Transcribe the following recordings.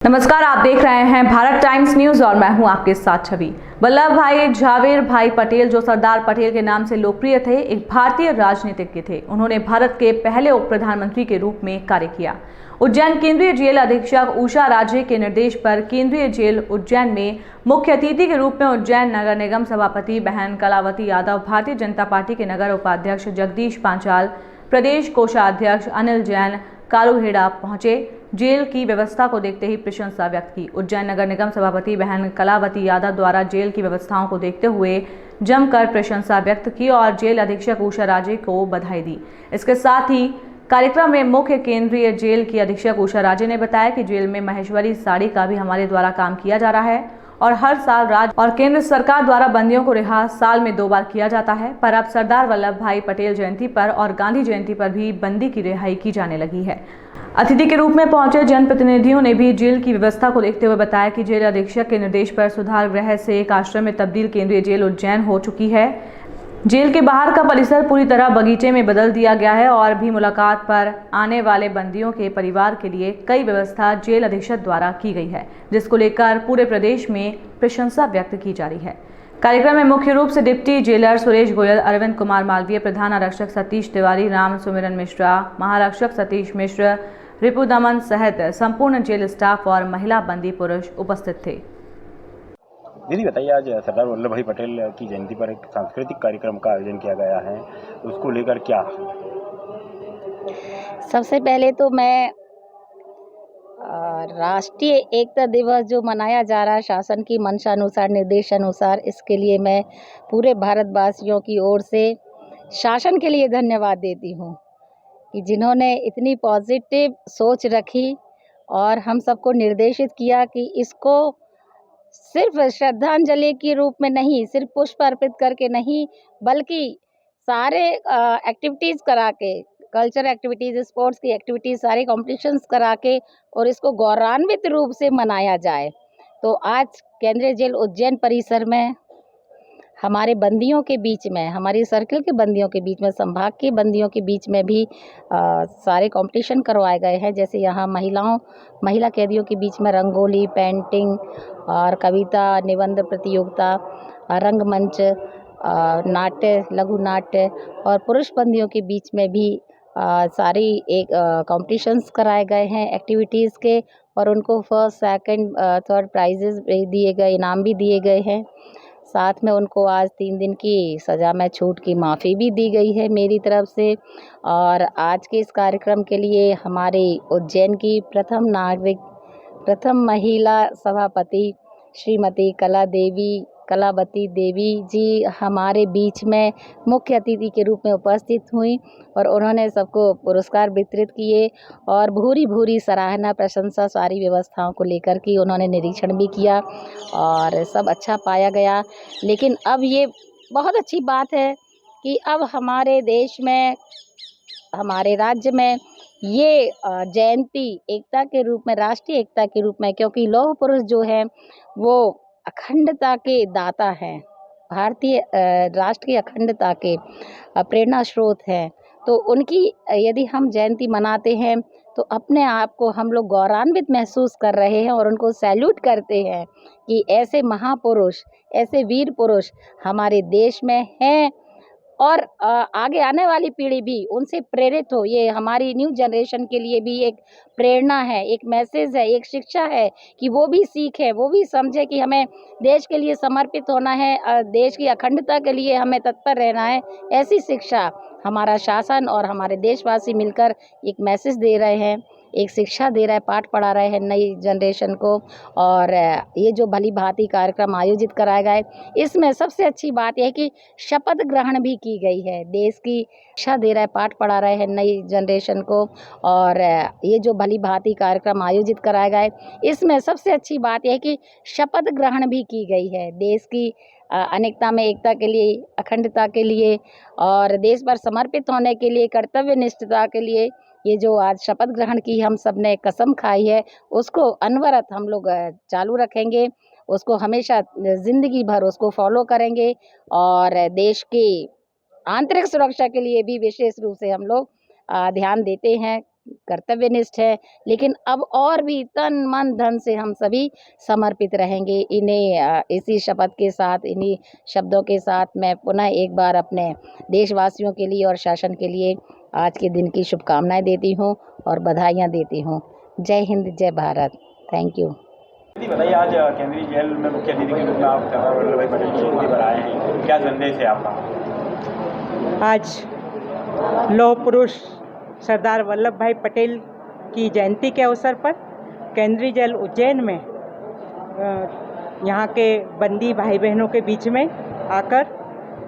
नमस्कार, आप देख रहे हैं भारत टाइम्स न्यूज और मैं हूं आपके साथ छवि। वल्लभ भाई झावेर भाई पटेल जो सरदार पटेल के नाम से लोकप्रिय थे, एक भारतीय राजनीतिज्ञ थे। उन्होंने भारत के पहले उप प्रधानमंत्री के रूप में कार्य किया। उज्जैन केंद्रीय जेल अधीक्षक उषा राजे के निर्देश पर केंद्रीय जेल उज्जैन में मुख्य अतिथि के रूप में उज्जैन नगर निगम सभापति बहन कलावती यादव, भारतीय जनता पार्टी के नगर उपाध्यक्ष जगदीश पांचाल, प्रदेश कोषाध्यक्ष अनिल जैन कालूहेड़ा पहुंचे। जेल की व्यवस्था को देखते ही प्रशंसा व्यक्त की। उज्जैन नगर निगम सभापति बहन कलावती यादव द्वारा जेल की व्यवस्थाओं को देखते हुए जमकर प्रशंसा व्यक्त की और जेल अधीक्षक उषा राजे को बधाई दी। इसके साथ ही कार्यक्रम में मुख्य केंद्रीय जेल की अधीक्षक उषा राजे ने बताया कि जेल में महेश्वरी साड़ी का भी हमारे द्वारा काम किया जा रहा है और हर साल राज्य और केंद्र सरकार द्वारा बंदियों को रिहा साल में 2 बार किया जाता है, पर अब सरदार वल्लभ भाई पटेल जयंती पर और गांधी जयंती पर भी बंदी की रिहाई की जाने लगी है। अतिथि के रूप में पहुंचे जनप्रतिनिधियों ने भी जेल की व्यवस्था को देखते हुए बताया कि जेल अधीक्षक के निर्देश पर सुधार गृह से एक आश्रम में तब्दील केंद्रीय जेल उज्जैन हो चुकी है। जेल के बाहर का परिसर पूरी तरह बगीचे में बदल दिया गया है और भी मुलाकात पर आने वाले बंदियों के परिवार के लिए कई व्यवस्था जेल अधीक्षक द्वारा की गई है, जिसको लेकर पूरे प्रदेश में प्रशंसा व्यक्त की जा रही है। कार्यक्रम में मुख्य रूप से डिप्टी जेलर सुरेश गोयल, अरविंद कुमार मालवीय, प्रधान आरक्षक सतीश तिवारी, राम सुमिरन मिश्रा, महारक्षक सतीश मिश्र, रिपु दमन सहित संपूर्ण जेल स्टाफ और महिला बंदी पुरुष उपस्थित थे। दीदी बताइए, आज सरदार वल्लभ भाई पटेल की जयंती पर एक सांस्कृतिक कार्यक्रम का आयोजन किया गया है, उसको लेकर क्या? सबसे पहले तो मैं राष्ट्रीय एकता दिवस जो मनाया जा रहा है शासन की मंशानुसार, निर्देशानुसार, इसके लिए मैं पूरे भारतवासियों की ओर से शासन के लिए धन्यवाद देती हूँ कि जिन्होंने इतनी पॉजिटिव सोच रखी और हम सबको निर्देशित किया कि इसको सिर्फ श्रद्धांजलि के रूप में नहीं, सिर्फ पुष्प अर्पित करके नहीं, बल्कि सारे एक्टिविटीज़ करा के, कल्चर एक्टिविटीज़, स्पोर्ट्स की एक्टिविटीज़, सारे कॉम्पिटिशन्स करा के और इसको गौरवान्वित रूप से मनाया जाए। तो आज केंद्रीय जेल उज्जैन परिसर में हमारे बंदियों के बीच में, हमारी सर्किल के बंदियों के बीच में, संभाग के बंदियों के बीच में भी सारे कंपटीशन करवाए गए हैं। जैसे यहाँ महिला कैदियों के बीच में रंगोली, पेंटिंग और कविता, निबंध प्रतियोगिता, रंगमंच, नाट्य, लघु नाट्य और पुरुष बंदियों के बीच में भी सारी एक कॉम्पिटिशन्स कराए गए हैं एक्टिविटीज़ के, और उनको फर्स्ट, सेकंड, थर्ड प्राइजेज़ दिए गए, इनाम भी दिए गए हैं। साथ में उनको आज 3 दिन की सज़ा में छूट की माफ़ी भी दी गई है मेरी तरफ से। और आज के इस कार्यक्रम के लिए हमारे उज्जैन की प्रथम महिला सभापति श्रीमती कलावती देवी जी हमारे बीच में मुख्य अतिथि के रूप में उपस्थित हुई और उन्होंने सबको पुरस्कार वितरित किए और भूरी सराहना, प्रशंसा सारी व्यवस्थाओं को लेकर की। उन्होंने निरीक्षण भी किया और सब अच्छा पाया गया। लेकिन अब ये बहुत अच्छी बात है कि अब हमारे देश में, हमारे राज्य में ये जयंती एकता के रूप में, राष्ट्रीय एकता के रूप में, क्योंकि लौह पुरुष जो हैं वो अखंडता के दाता हैं, भारतीय राष्ट्र की अखंडता के प्रेरणा स्रोत हैं। तो उनकी यदि हम जयंती मनाते हैं तो अपने आप को हम लोग गौरवान्वित महसूस कर रहे हैं और उनको सैल्यूट करते हैं कि ऐसे महापुरुष, ऐसे वीर पुरुष हमारे देश में हैं और आगे आने वाली पीढ़ी भी उनसे प्रेरित हो। ये हमारी न्यू जनरेशन के लिए भी एक प्रेरणा है, एक मैसेज है, एक शिक्षा है कि वो भी सीखे, वो भी समझे कि हमें देश के लिए समर्पित होना है, देश की अखंडता के लिए हमें तत्पर रहना है। ऐसी शिक्षा हमारा शासन और हमारे देशवासी मिलकर एक मैसेज दे रहे हैं, एक शिक्षा दे रहा है, पाठ पढ़ा रहे हैं नई जनरेशन को। और ये जो भली भांति कार्यक्रम आयोजित कराया गया है, इसमें सबसे अच्छी बात यह है कि शपथ ग्रहण भी की गई है। देश की शिक्षा दे रहा है, पाठ पढ़ा रहे हैं नई जनरेशन को। और ये जो भली भांति कार्यक्रम आयोजित कराया गया है, इसमें सबसे अच्छी बात यह है कि शपथ ग्रहण भी की गई है देश की अनेकता में एकता के लिए, अखंडता के लिए और देश पर समर्पित होने के लिए, कर्तव्य निष्ठता के लिए। ये जो आज शपथ ग्रहण की हम सब ने कसम खाई है, उसको अनवरत हम लोग चालू रखेंगे, उसको हमेशा ज़िंदगी भर उसको फॉलो करेंगे और देश की आंतरिक सुरक्षा के लिए भी विशेष रूप से हम लोग ध्यान देते हैं कर्तव्यनिष्ठ है, लेकिन अब और भी तन मन धन से हम सभी समर्पित रहेंगे। इन्हें इसी शपथ के साथ, इन्हीं शब्दों के साथ मैं पुनः एक बार अपने देशवासियों के लिए और शासन के लिए आज के दिन की शुभकामनाएं देती हूँ और बधाइयाँ देती हूँ। जय हिंद, जय भारत। Thank you. दीदी बताइए, आज केंद्रीय जेल में मुख्य अतिथि के रूप में आप सरदार वल्लभ भाई पटेल की जयंती पर आए हैं, क्या संदेश है आपका? आज लौह पुरुष सरदार वल्लभ भाई पटेल की जयंती के अवसर पर केंद्रीय जेल उज्जैन में यहाँ के बंदी भाई बहनों के बीच में आकर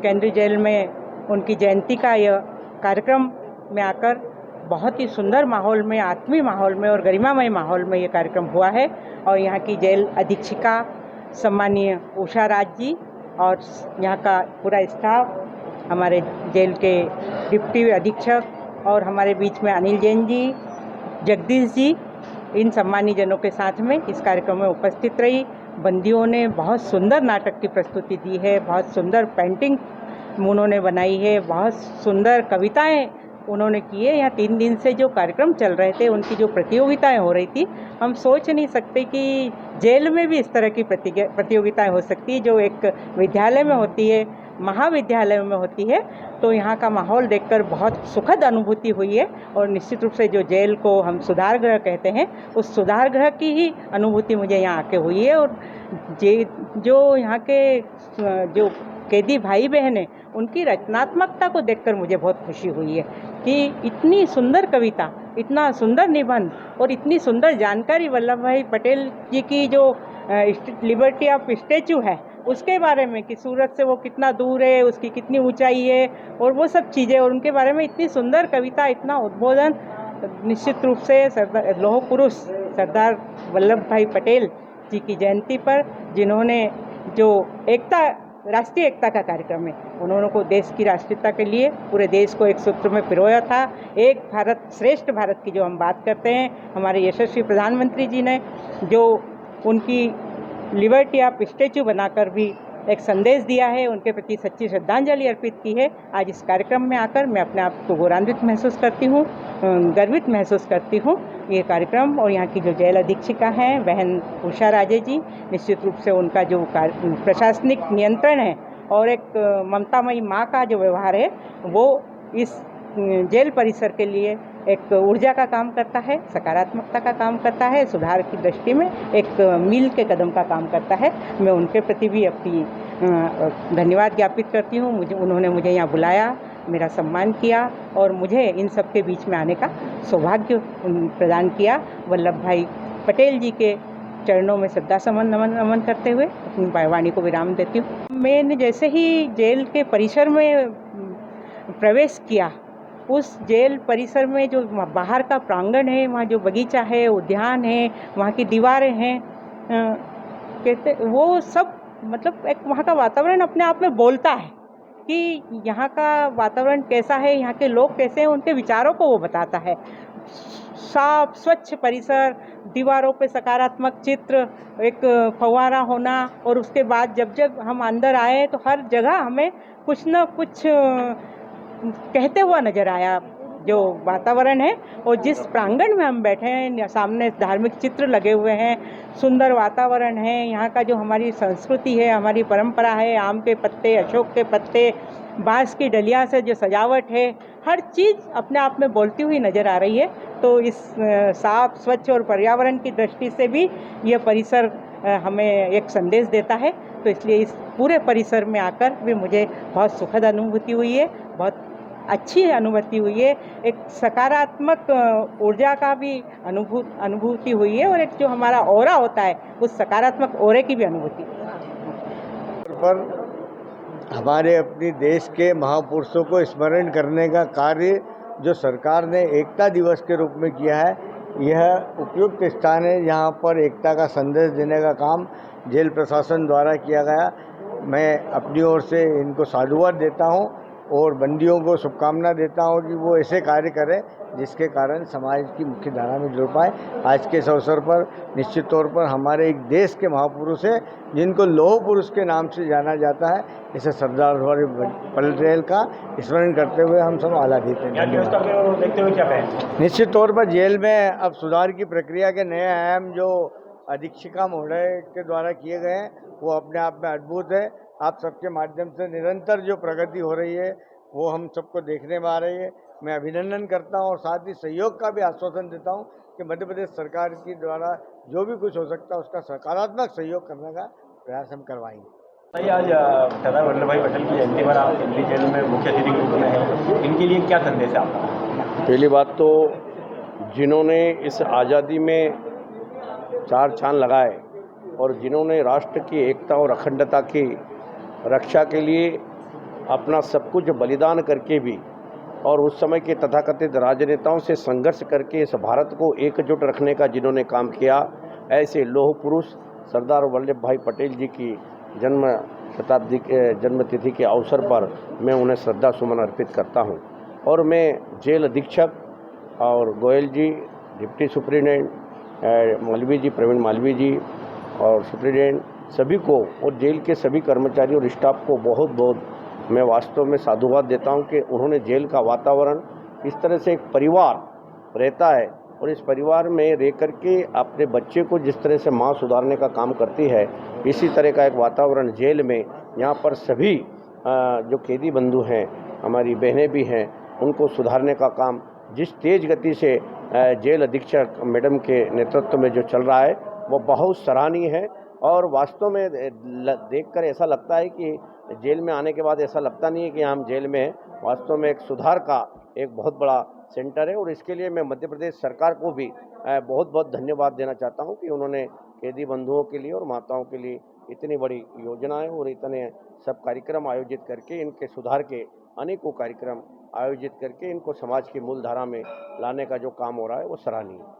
केंद्रीय जेल में उनकी जयंती का यह कार्यक्रम में आकर बहुत ही सुंदर माहौल में, आत्मीय माहौल में और गरिमामय माहौल में ये कार्यक्रम हुआ है। और यहाँ की जेल अधीक्षिका सम्मानीय उषा राज जी और यहाँ का पूरा स्टाफ, हमारे जेल के डिप्टी अधीक्षक और हमारे बीच में अनिल जैन जी, जगदीश जी, इन सम्मानीय जनों के साथ में इस कार्यक्रम में उपस्थित रही। बंदियों ने बहुत सुंदर नाटक की प्रस्तुति दी है, बहुत सुंदर पेंटिंग उन्होंने बनाई है, बहुत सुंदर कविताएं उन्होंने की है। यहाँ 3 दिन से जो कार्यक्रम चल रहे थे, उनकी जो प्रतियोगिताएं हो रही थी, हम सोच नहीं सकते कि जेल में भी इस तरह की प्रतियोगिताएं हो सकती है जो एक विद्यालय में होती है, महाविद्यालय में होती है। तो यहाँ का माहौल देखकर बहुत सुखद अनुभूति हुई है और निश्चित रूप से जो जेल को हम सुधार गृह कहते हैं, उस सुधार गृह की ही अनुभूति मुझे यहाँ आके हुई है। और जो यहाँ के जो कैदी भाई बहन हैं, उनकी रचनात्मकता को देखकर मुझे बहुत खुशी हुई है कि इतनी सुंदर कविता, इतना सुंदर निबंध और इतनी सुंदर जानकारी वल्लभ भाई पटेल जी की जो लिबर्टी ऑफ स्टैचू है उसके बारे में, कि सूरत से वो कितना दूर है, उसकी कितनी ऊंचाई है और वो सब चीज़ें, और उनके बारे में इतनी सुंदर कविता, इतना उद्बोधन। निश्चित रूप से लौह पुरुष सरदार वल्लभ भाई पटेल जी की जयंती पर जिन्होंने जो राष्ट्रीय एकता का कार्यक्रम है, उन्होंने को देश की राष्ट्रीयता के लिए पूरे देश को एक सूत्र में पिरोया था। एक भारत श्रेष्ठ भारत की जो हम बात करते हैं, हमारे यशस्वी प्रधानमंत्री जी ने जो उनकी लिबर्टी ऑफ स्टैचू बनाकर भी एक संदेश दिया है, उनके प्रति सच्ची श्रद्धांजलि अर्पित की है। आज इस कार्यक्रम में आकर मैं अपने आप को गौरवान्वित महसूस करती हूँ, गर्वित महसूस करती हूँ। ये कार्यक्रम और यहाँ की जो जेल अधीक्षिका हैं बहन उषा राजे जी, निश्चित रूप से उनका जो प्रशासनिक नियंत्रण है और एक ममतामयी माँ का जो व्यवहार है, वो इस जेल परिसर के लिए एक ऊर्जा का काम करता है, सकारात्मकता का काम करता है, सुधार की दृष्टि में एक मील के कदम का काम करता है। मैं उनके प्रति भी अपनी धन्यवाद ज्ञापित करती हूँ। उन्होंने मुझे यहाँ बुलाया, मेरा सम्मान किया और मुझे इन सब के बीच में आने का सौभाग्य प्रदान किया। वल्लभ भाई पटेल जी के चरणों में श्रद्धा सुमन नमन करते हुए अपनी वाणी को विराम देती हूँ। मैंने जैसे ही जेल के परिसर में प्रवेश किया, उस जेल परिसर में जो बाहर का प्रांगण है, वहाँ जो बगीचा है, उद्यान है, वहाँ की दीवारें हैं, कहते वो सब मतलब एक वहाँ का वातावरण अपने आप में बोलता है कि यहाँ का वातावरण कैसा है, यहाँ के लोग कैसे हैं, उनके विचारों को वो बताता है। साफ स्वच्छ परिसर, दीवारों पे सकारात्मक चित्र, एक फव्वारा होना, और उसके बाद जब हम अंदर आए तो हर जगह हमें कुछ न कुछ कहते हुआ नजर आया जो वातावरण है। और जिस प्रांगण में हम बैठे हैं, सामने धार्मिक चित्र लगे हुए हैं, सुंदर वातावरण है। यहाँ का जो हमारी संस्कृति है, हमारी परंपरा है, आम के पत्ते, अशोक के पत्ते, बांस की डलिया से जो सजावट है, हर चीज़ अपने आप में बोलती हुई नज़र आ रही है। तो इस साफ स्वच्छ और पर्यावरण की दृष्टि से भी यह परिसर हमें एक संदेश देता है। तो इसलिए इस पूरे परिसर में आकर भी मुझे बहुत सुखद अनुभूति हुई है, बहुत अच्छी अनुभूति हुई है। एक सकारात्मक ऊर्जा का भी अनुभूति हुई है और एक जो हमारा ऑरा होता है, उस सकारात्मक ऑरे की भी अनुभूति पर हमारे अपने देश के महापुरुषों को स्मरण करने का कार्य जो सरकार ने एकता दिवस के रूप में किया है, यह उपयुक्त स्थान है। यहाँ पर एकता का संदेश देने का काम जेल प्रशासन द्वारा किया गया। मैं अपनी ओर से इनको साधुवाद देता हूँ और बंदियों को शुभकामना देता हूं कि वो ऐसे कार्य करें जिसके कारण समाज की मुख्य धारा में जुड़ पाए। आज के इस अवसर पर निश्चित तौर पर हमारे एक देश के महापुरुष हैं जिनको लौह पुरुष के नाम से जाना जाता है, इसे सरदार वल्लभ भाई पटेल का स्मरण करते हुए हम सब आला देते हैं। देखते हुए क्या कहें? निश्चित तौर पर जेल में अब सुधार की प्रक्रिया के नए आयाम जो अधीक्षिका महोदय के द्वारा किए गए हैं वो अपने आप में अद्भुत है। आप सबके माध्यम से निरंतर जो प्रगति हो रही है वो हम सबको देखने में आ रही है। मैं अभिनंदन करता हूं और साथ ही सहयोग का भी आश्वासन देता हूं कि मध्य प्रदेश सरकार की द्वारा जो भी कुछ हो सकता है उसका सकारात्मक सहयोग करने का प्रयास हम करवाएंगे। भाई आज सरदार वल्लभ भाई पटेल की जयंती पर आप दिल्ली जेल में मुख्य अतिथि के रूप में हैं, इनके लिए क्या संदेश है आपका? पहली बात तो जिन्होंने इस आज़ादी में चार चांद लगाए और जिन्होंने राष्ट्र की एकता और अखंडता की रक्षा के लिए अपना सब कुछ बलिदान करके भी और उस समय के तथाकथित राजनेताओं से संघर्ष करके इस भारत को एकजुट रखने का जिन्होंने काम किया, ऐसे लौह पुरुष सरदार वल्लभ भाई पटेल जी की जन्म तिथि के अवसर पर मैं उन्हें श्रद्धा सुमन अर्पित करता हूं। और मैं जेल अधीक्षक और गोयल जी, डिप्टी सुप्रिटेंडेंट मालवीय जी, प्रवीण मालवीय जी और सुप्रिटेंडेंट सभी को और जेल के सभी कर्मचारी और स्टाफ को बहुत बहुत मैं वास्तव में साधुवाद देता हूं कि उन्होंने जेल का वातावरण इस तरह से एक परिवार रहता है और इस परिवार में रह कर के अपने बच्चे को जिस तरह से माँ सुधारने का काम करती है, इसी तरह का एक वातावरण जेल में यहाँ पर सभी जो कैदी बंधु हैं, हमारी बहनें भी हैं, उनको सुधारने का काम जिस तेज गति से जेल अधीक्षक मैडम के नेतृत्व में जो चल रहा है वो बहुत सराहनीय है। और वास्तव में देखकर ऐसा लगता है कि जेल में आने के बाद ऐसा लगता नहीं है कि हम जेल में हैं, वास्तव में एक सुधार का एक बहुत बड़ा सेंटर है। और इसके लिए मैं मध्य प्रदेश सरकार को भी बहुत बहुत धन्यवाद देना चाहता हूं कि उन्होंने कैदी बंधुओं के लिए और माताओं के लिए इतनी बड़ी योजनाएं और इतने सब कार्यक्रम आयोजित करके इनके सुधार के अनेकों कार्यक्रम आयोजित करके इनको समाज की मूल धारा में लाने का जो काम हो रहा है वो सराहनीय है।